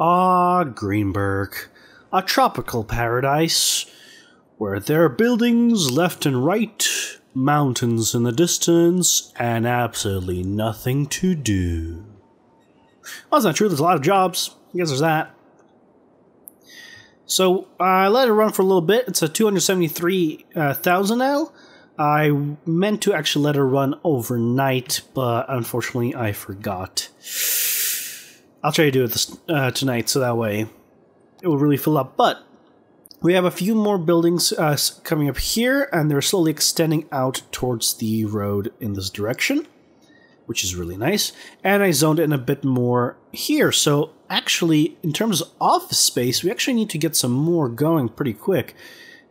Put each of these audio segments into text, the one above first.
Ah, Greenberg, a tropical paradise, where there are buildings left and right, mountains in the distance, and absolutely nothing to do. Well, that's not true, there's a lot of jobs. I guess there's that. So, I let it run for a little bit. It's a 273,000 now. I meant to actually let it run overnight, but unfortunately I forgot. I'll try to do it this, tonight, so that way it will really fill up. But we have a few more buildings coming up here, and they're slowly extending out towards the road in this direction, which is really nice. And I zoned in a bit more here, so actually, in terms of office space, we actually need to get some more going pretty quick.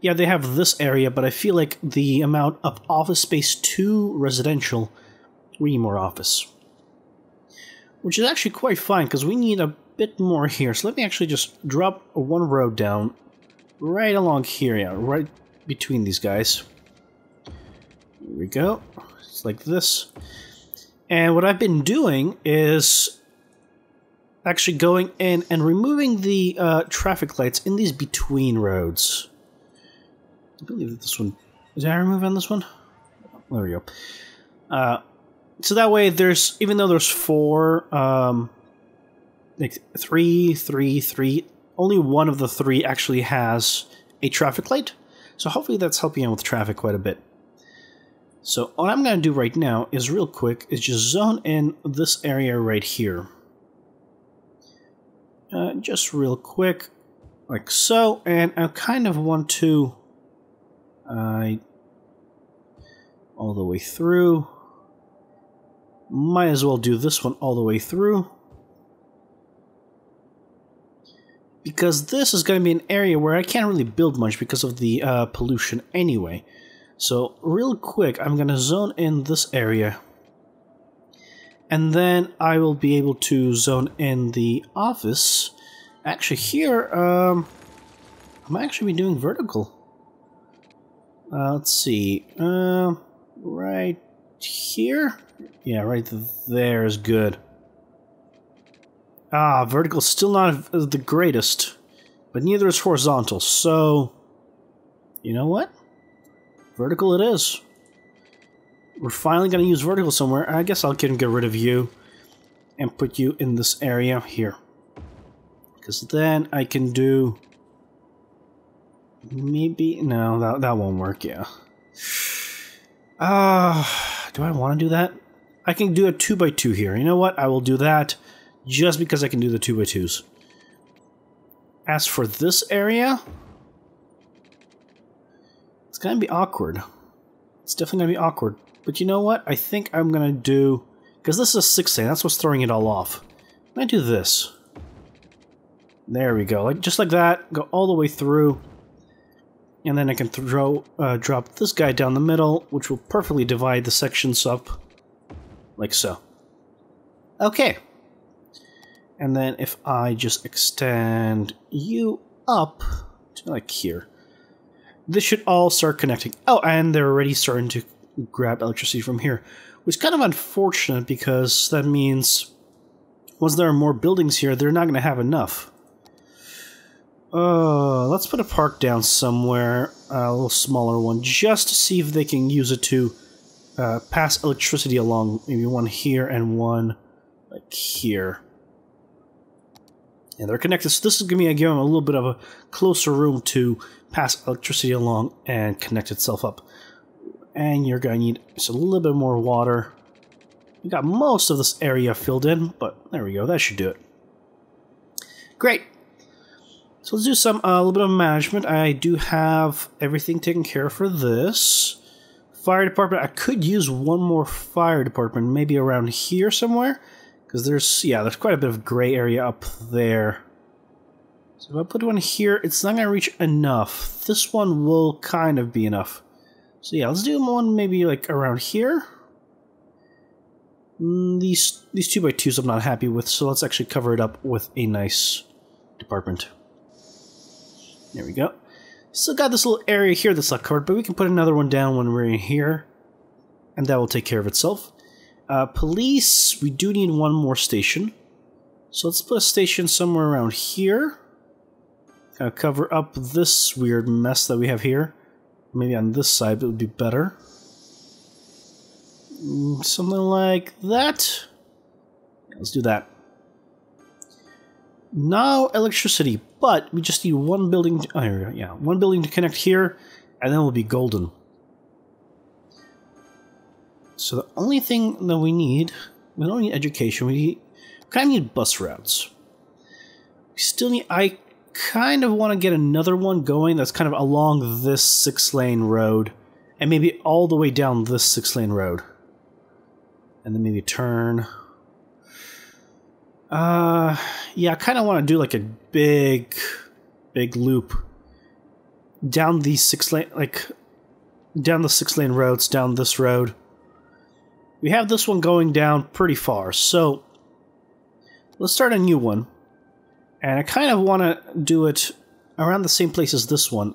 Yeah, they have this area, but I feel like the amount of office space to residential, we need more office. Which is actually quite fine, because we need a bit more here. So let me actually just drop one road down right along here, yeah, right between these guys. There we go. It's like this. And what I've been doing is actually going in and removing the traffic lights in these between roads. I believe that this one... Did I remove on this one? There we go. So that way there's... Even though there's four... like three... Only one of the three actually has a traffic light. So hopefully that's helping out with traffic quite a bit. So what I'm going to do right now is real quick is just zone in this area right here. Just real quick, like so, and I kind of want to all the way through. Might as well do this one all the way through, because this is going to be an area where I can't really build much because of the pollution anyway. So real quick, I'm going to zone in this area, and then I will be able to zone in the office. Actually here, I might actually be doing vertical. Let's see, right here? Yeah, right there is good. Ah, vertical's still not the greatest, but neither is horizontal, so... You know what? Vertical it is. We're finally going to use vertical somewhere. I guess I'll get rid of you and put you in this area here. Because then I can do... Maybe... No, that won't work, yeah. Do I want to do that? I can do a 2x2 here. You know what? I will do that just because I can do the 2x2s. As for this area... It's going to be awkward. It's definitely going to be awkward. But you know what? I think I'm going to do... Because this is a 6 lane, that's what's throwing it all off. I'm going to do this. There we go. Just like that. Go all the way through. And then I can drop this guy down the middle, which will perfectly divide the sections up. Like so. Okay. And then if I just extend you up to like here. This should all start connecting. Oh, and they're already starting to grab electricity from here. Which is kind of unfortunate because that means once there are more buildings here, they're not going to have enough. Let's put a park down somewhere, a little smaller one, just to see if they can use it to pass electricity along. Maybe one here and one like here. And they're connected, so this is going to give them a little bit of a closer room to pass electricity along and connect itself up. And you're going to need just a little bit more water. We got most of this area filled in, but there we go, that should do it. Great. So let's do some a little bit of management. I do have everything taken care of for this. Fire department, I could use one more fire department, maybe around here somewhere. Because there's quite a bit of gray area up there. So if I put one here, it's not going to reach enough. This one will kind of be enough. So yeah, let's do one maybe like around here. These 2x2s I'm not happy with, so let's actually cover it up with a nice department. There we go. Still got this little area here that's not covered, but we can put another one down when we're in here. And that will take care of itself. Police, we do need one more station. So let's put a station somewhere around here. Kind of cover up this weird mess that we have here. Maybe on this side it would be better. Something like that. Let's do that. Now electricity, but we just need one building. Oh, here we go. Yeah, one building to connect here, and then we'll be golden. So the only thing that we don't need education. We kind of need bus routes. We still need. I kind of want to get another one going that's kind of along this 6-lane road, and maybe all the way down this 6-lane road, and then maybe turn. Yeah, I kind of want to do like a big loop down these 6-lane, like down the 6-lane roads, down this road. We have this one going down pretty far, so let's start a new one. And I kind of want to do it around the same place as this one,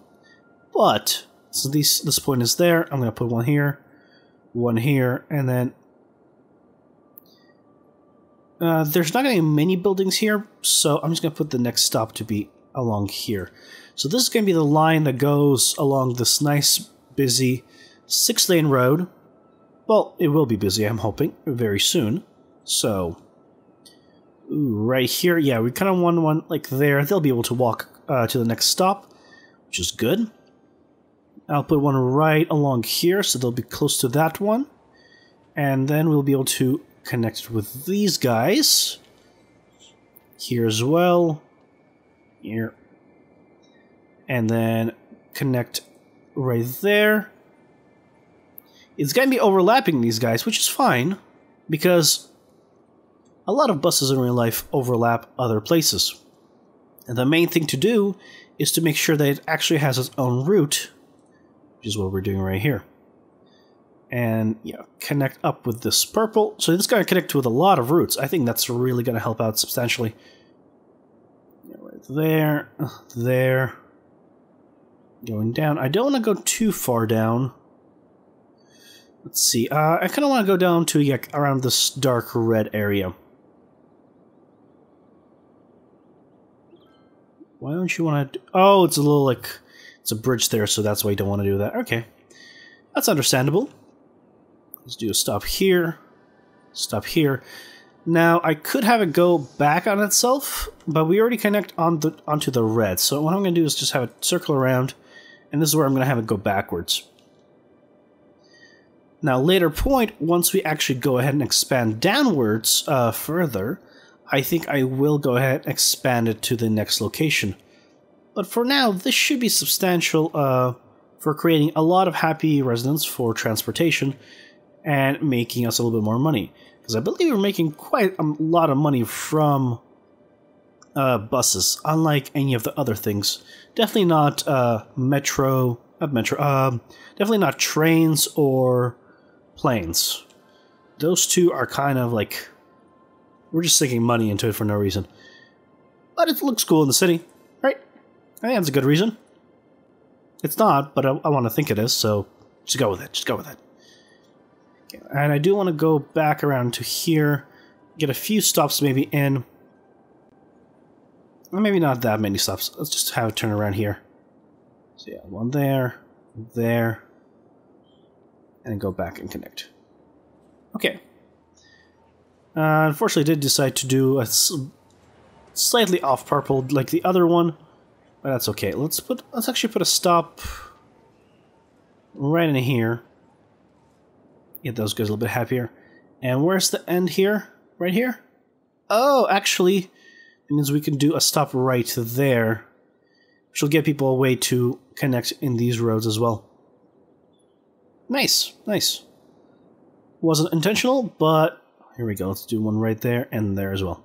but so this point is there. I'm going to put one here, and then there's not going to be many buildings here, so I'm just going to put the next stop to be along here. So this is going to be the line that goes along this nice, busy 6-lane road. Well, it will be busy, I'm hoping, very soon. So, right here, yeah, we kind of want one like there. They'll be able to walk to the next stop, which is good. I'll put one right along here, so they'll be close to that one. And then we'll be able to connect with these guys here as well, here, and then connect right there. It's going to be overlapping these guys, which is fine, because a lot of buses in real life overlap other places. And the main thing to do is to make sure that it actually has its own route, which is what we're doing right here. And yeah, connect up with this purple. So this is going to connect with a lot of routes. I think that's really going to help out substantially. Yeah, right there, there. Going down. I don't want to go too far down. Let's see. I kind of want to go down to around this dark red area. Why don't you want to... Oh, it's a little like... It's a bridge there, so that's why you don't want to do that. Okay. That's understandable. Let's do a stop here. Stop here. Now, I could have it go back on itself, but we already connect onto the red. So what I'm going to do is just have it circle around, and this is where I'm going to have it go backwards. Now, later point, once we actually go ahead and expand downwards further, I think I will go ahead and expand it to the next location. But for now, this should be substantial for creating a lot of happy residents for transportation and making us a little bit more money. Because I believe we're making quite a lot of money from buses, unlike any of the other things. Definitely not definitely not trains or planes. Those two are kind of like, we're just sinking money into it for no reason. But it looks cool in the city, right? I think that's a good reason. It's not, but I want to think it is, so just go with it. Just go with it. Okay, and I do want to go back around to here, get a few stops maybe in. Or maybe not that many stops. Let's just have it turn around here. So yeah, one there, there, and go back and connect. Okay. Unfortunately, I did decide to do a slightly off purple like the other one, but that's okay. Let's actually put a stop right in here. Get those guys a little bit happier. And where's the end here? Right here? Oh, actually, it means we can do a stop right there, which will get people a way to connect in these roads as well. Nice, nice. Wasn't intentional, but here we go. Let's do one right there and there as well.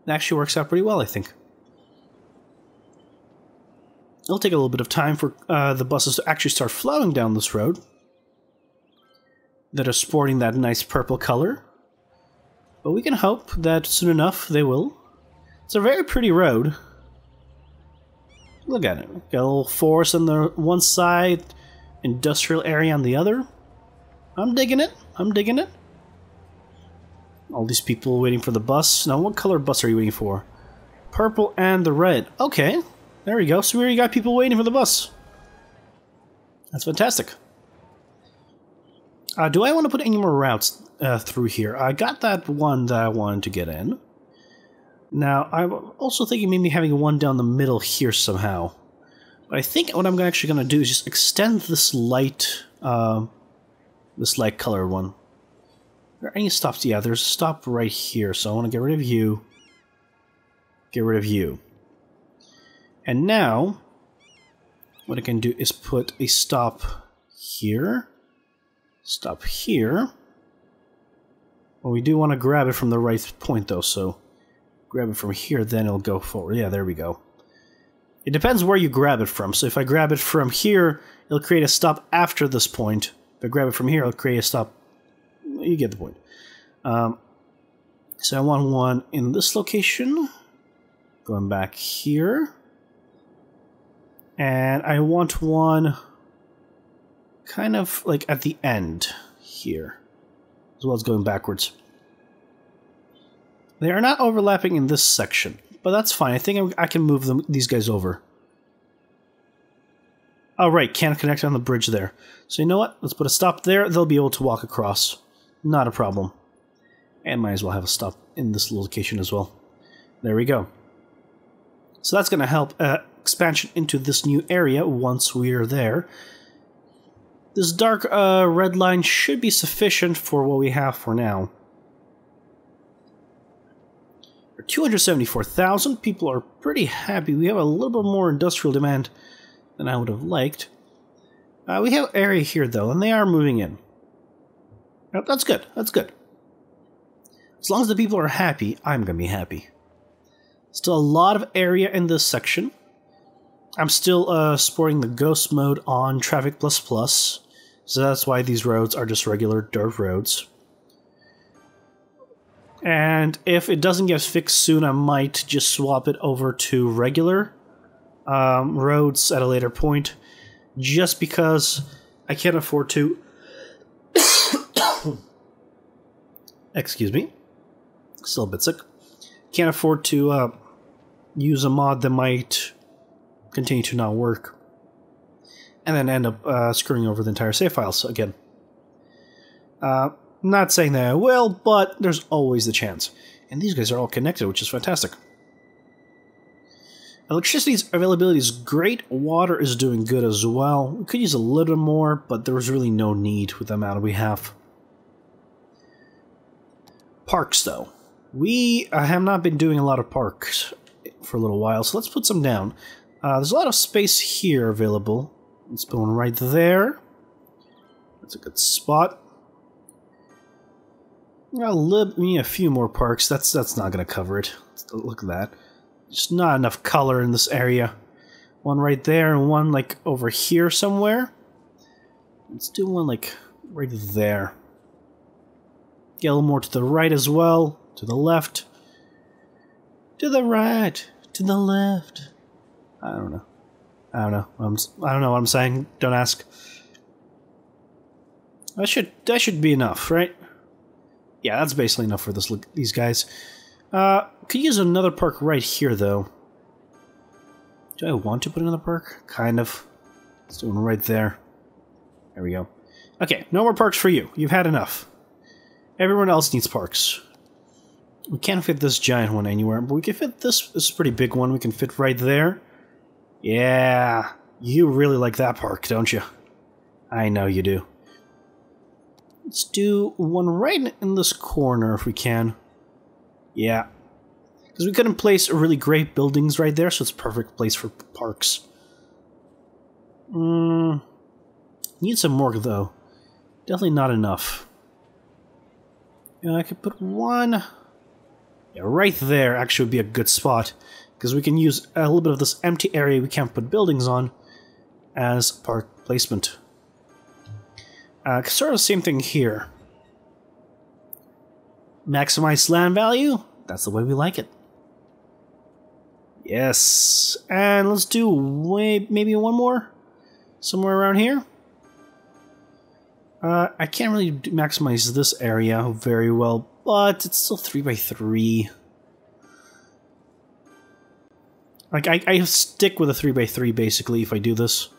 It actually works out pretty well, I think. It'll take a little bit of time for the buses to actually start flowing down this road that are sporting that nice purple color. But we can hope that soon enough they will. It's a very pretty road. Look at it. Got a little forest on the one side, industrial area on the other. I'm digging it. I'm digging it. All these people waiting for the bus. Now, what color bus are you waiting for? Purple and the red. Okay, there we go. So we already got people waiting for the bus. That's fantastic. Do I want to put any more routes through here? I got that one that I wanted to get in. Now, I'm also thinking maybe having one down the middle here somehow. But I think what I'm actually going to do is just extend this light color one. Are there any stops? Yeah, there's a stop right here, so I want to get rid of you. Get rid of you. And now, what I can do is put a stop here. Stop here. Well, we do want to grab it from the right point, though, so grab it from here, then it'll go forward. Yeah, there we go. It depends where you grab it from. So if I grab it from here, it'll create a stop after this point. If I grab it from here, it'll create a stop. You get the point. So I want one in this location. Going back here. And I want one kind of like at the end here, as well as going backwards. They are not overlapping in this section, but that's fine. I think I can move these guys over. Oh, right, can't connect on the bridge there. So you know what? Let's put a stop there. They'll be able to walk across. Not a problem. And might as well have a stop in this location as well. There we go. So that's going to help expansion into this new area once we're there. This dark red line should be sufficient for what we have for now. 274,000 people are pretty happy. We have a little bit more industrial demand than I would have liked. We have area here though, and they are moving in. That's good. That's good. As long as the people are happy, I'm gonna be happy. Still a lot of area in this section. I'm still sporting the ghost mode on Traffic++, so that's why these roads are just regular dirt roads. And if it doesn't get fixed soon, I might just swap it over to regular roads at a later point, just because I can't afford to... Excuse me. Still a bit sick. Can't afford to use a mod that might continue to not work, and then end up screwing over the entire save files again. Not saying that I will, but there's always the chance. And these guys are all connected, which is fantastic. Electricity's availability is great. Water is doing good as well. We could use a little more, but there was really no need with the amount we have. Parks, though. We have not been doing a lot of parks for a little while, so let's put some down. There's a lot of space here available. Let's put one right there. That's a good spot. We need a few more parks. That's not going to cover it. Look at that. Just not enough color in this area. One right there and one like over here somewhere. Let's do one like right there. Get a little more to the right as well. To the left. To the right. To the left. I don't know. I don't know. I don't know what I'm saying. Don't ask. That should be enough, right? Yeah, that's basically enough for these guys. Could use another park right here, though. Do I want to put another park? Kind of. Let's do one right there. There we go. Okay, no more parks for you. You've had enough. Everyone else needs parks. We can't fit this giant one anywhere, but we can fit this pretty big one. We can fit right there. Yeah, you really like that park, don't you? I know you do. Let's do one right in this corner if we can. Yeah. Because we couldn't place really great buildings right there, so it's a perfect place for parks. Need some more, though. Definitely not enough. I could put one... Yeah, right there actually would be a good spot. Because we can use a little bit of this empty area we can't put buildings on as park placement. Sort of the same thing here. Maximize land value? That's the way we like it. Yes. And let's do maybe one more? Somewhere around here? I can't really maximize this area very well but it's still 3x3. Like, I stick with a 3x3 basically if I do this.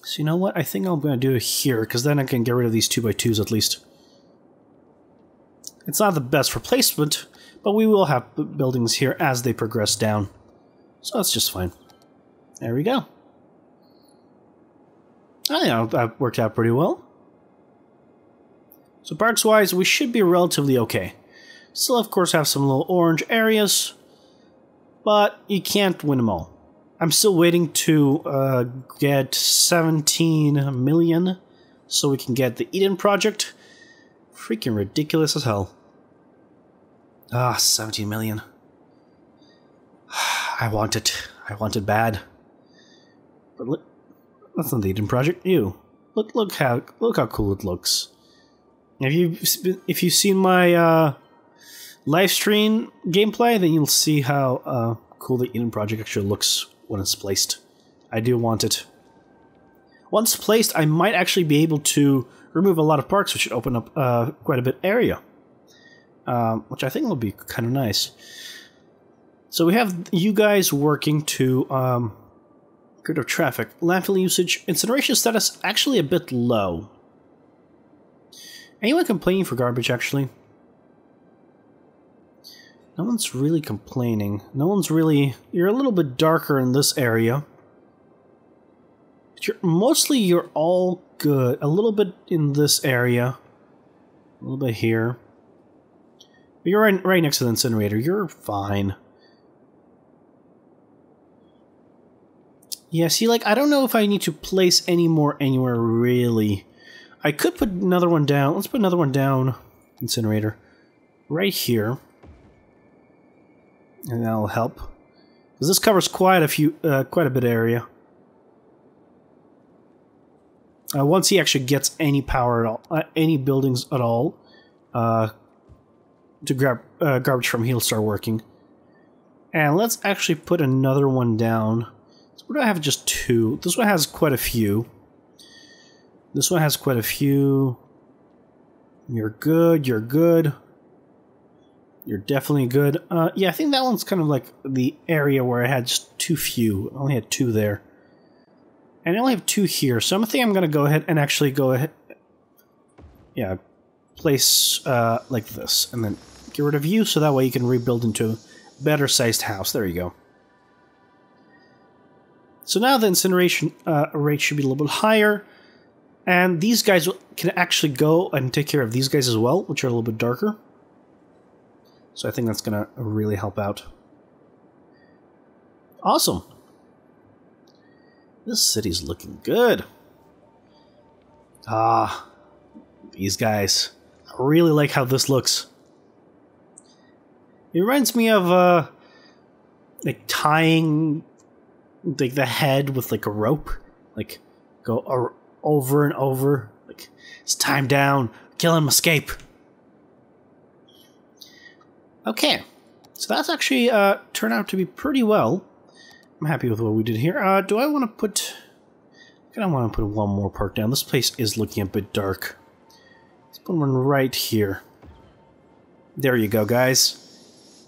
So you know what? I think I'm going to do it here, because then I can get rid of these 2x2s at least. It's not the best for placement, but we will have buildings here as they progress down. So that's just fine. There we go. I think that worked out pretty well. So parks-wise, we should be relatively okay. Still, of course, have some little orange areas, but you can't win them all. I'm still waiting to get 17 million so we can get the Eden project. Freaking ridiculous as hell. Ah, 17 million. I want it. I want it bad. But look, that's not the Eden project. Ew. Look how cool it looks. If you've seen my live stream gameplay, then you'll see how cool the Eden project actually looks when it's placed. I do want it. Once placed, I might actually be able to remove a lot of parks, which should open up quite a bit area, which I think will be kind of nice. So we have you guys working to get rid of traffic. Landfill usage, incineration status actually a bit low. Anyone complaining for garbage, actually? No one's really complaining. No one's really... You're a little bit darker in this area. But mostly you're all good. A little bit in this area. A little bit here. But you're right next to the incinerator. You're fine. Yeah, see, like, I don't know if I need to place any more anywhere, really. I could put another one down. Let's put another one down. Incinerator. Right here. And that'll help. Because this covers quite a bit of area. Once he actually gets any power at all, any buildings at all, to grab garbage from, he'll start working. And let's actually put another one down. So what do I have? Just two. This one has quite a few. This one has quite a few. You're good. You're good. You're definitely good. Yeah, I think that one's kind of like the area where I had just too few. I only had two there. And I only have two here, so I think I'm going to go ahead and actually go ahead... Yeah, place like this, and then get rid of you, so that way you can rebuild into a better-sized house. There you go. So now the incineration rate should be a little bit higher, and these guys can actually go and take care of these guys as well, which are a little bit darker. So I think that's going to really help out. Awesome. This city's looking good. Ah, these guys. I really like how this looks. It reminds me of like tying like the head with like a rope, like go over and over. Like, it's time down. Kill him, escape. Okay, so that's actually turned out to be pretty well. I'm happy with what we did here. Do I want to put... I kind of want to put one more park down. This place is looking a bit dark. Let's put one right here. There you go, guys.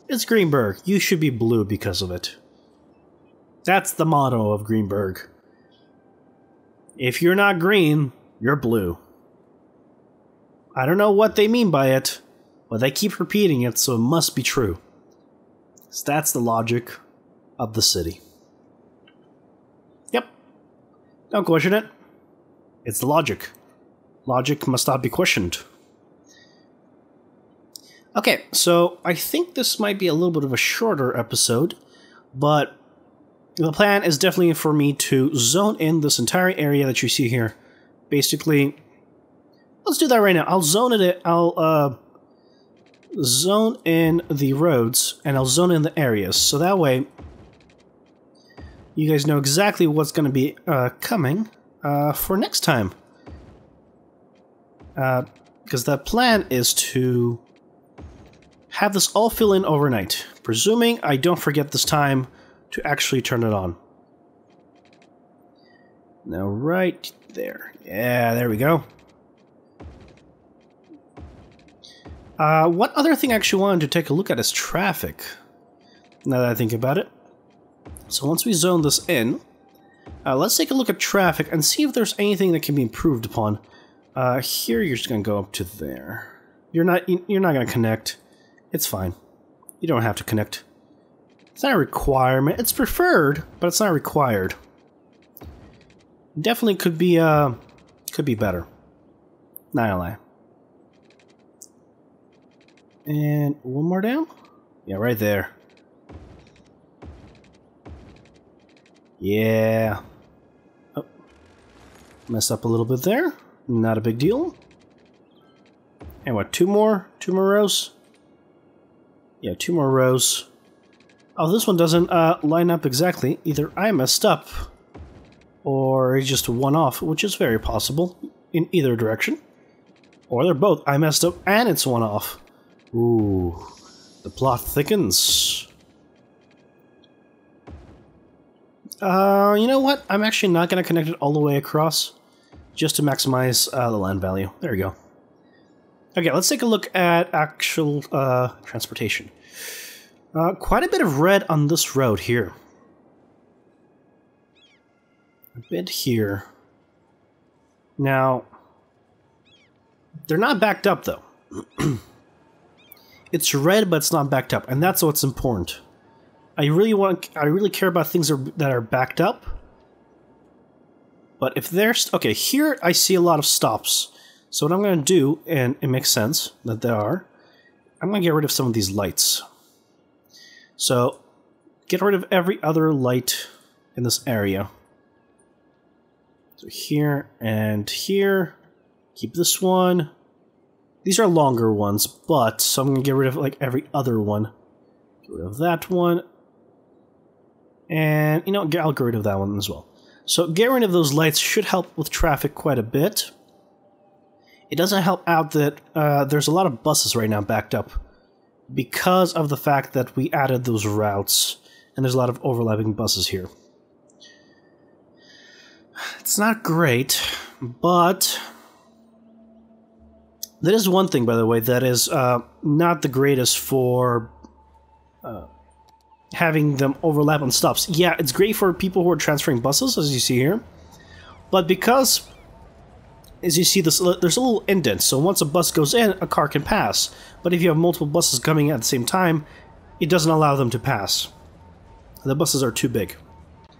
It's Greenberg. You should be blue because of it. That's the motto of Greenberg. If you're not green, you're blue. I don't know what they mean by it, but they keep repeating it, so it must be true. So that's the logic of the city. Yep. Don't question it. It's the logic. Logic must not be questioned. Okay, so I think this might be a little bit of a shorter episode, but the plan is definitely for me to zone in this entire area that you see here. Basically, let's do that right now. I'll zone it. I'll zone in the roads, and I'll zone in the areas, so that way you guys know exactly what's going to be coming for next time. Because the plan is to have this all fill in overnight, presuming I don't forget this time to actually turn it on. Now right there. Yeah, there we go. What other thing I actually wanted to take a look at is traffic, now that I think about it. So once we zone this in, let's take a look at traffic and see if there's anything that can be improved upon. Here you're just gonna go up to there. You're not gonna connect. It's fine. You don't have to connect. It's not a requirement. It's preferred, but it's not required. Definitely could be better. Not gonna lie. And one more down? Yeah, right there. Yeah. Oh. Messed up a little bit there. Not a big deal. And what, two more? Two more rows? Yeah, two more rows. Oh, this one doesn't line up exactly. Either I messed up, or it's just one off, which is very possible in either direction. Or they're both. I messed up and it's one off. Ooh, the plot thickens. You know what? I'm actually not going to connect it all the way across, just to maximize the land value. There we go. Okay, let's take a look at actual transportation. Quite a bit of red on this road here. A bit here. Now, they're not backed up though. It's red, but it's not backed up, and that's what's important. I really care about things that are backed up. But if there's okay, here I see a lot of stops. So what I'm going to do, and it makes sense that there are, I'm going to get rid of some of these lights. So get rid of every other light in this area. So here and here. Keep this one. These are longer ones, but so I'm going to get rid of like every other one. Get rid of that one. And, you know, I'll get rid of that one as well. So getting rid of those lights should help with traffic quite a bit. It doesn't help out that there's a lot of buses right now backed up because of the fact that we added those routes, and there's a lot of overlapping buses here. It's not great, but that is one thing, by the way, that is not the greatest for having them overlap on stops. Yeah, it's great for people who are transferring buses, as you see here, but because, as you see, there's a little indent, so once a bus goes in, a car can pass. But if you have multiple buses coming in at the same time, it doesn't allow them to pass. The buses are too big. A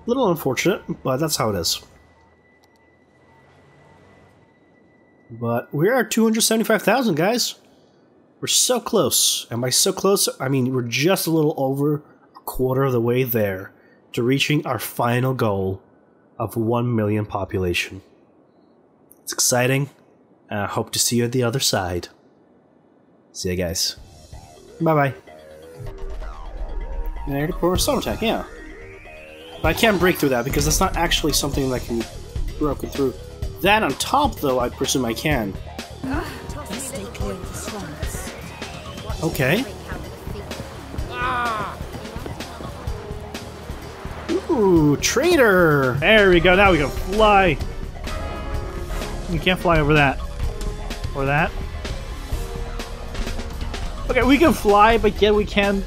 little unfortunate, but that's how it is. But we're at 275,000, guys. We're so close, and by so close, I mean we're just a little over a quarter of the way there to reaching our final goal of 1 million population. It's exciting, and I hope to see you at the other side. See you guys. Bye-bye. Airport storm attack, yeah. But I can't break through that because that's not actually something that can be broken through. That on top, though, I presume I can. Okay. Ooh, traitor! There we go, now we can fly! You can't fly over that. Or that. Okay, we can fly, but yet we can't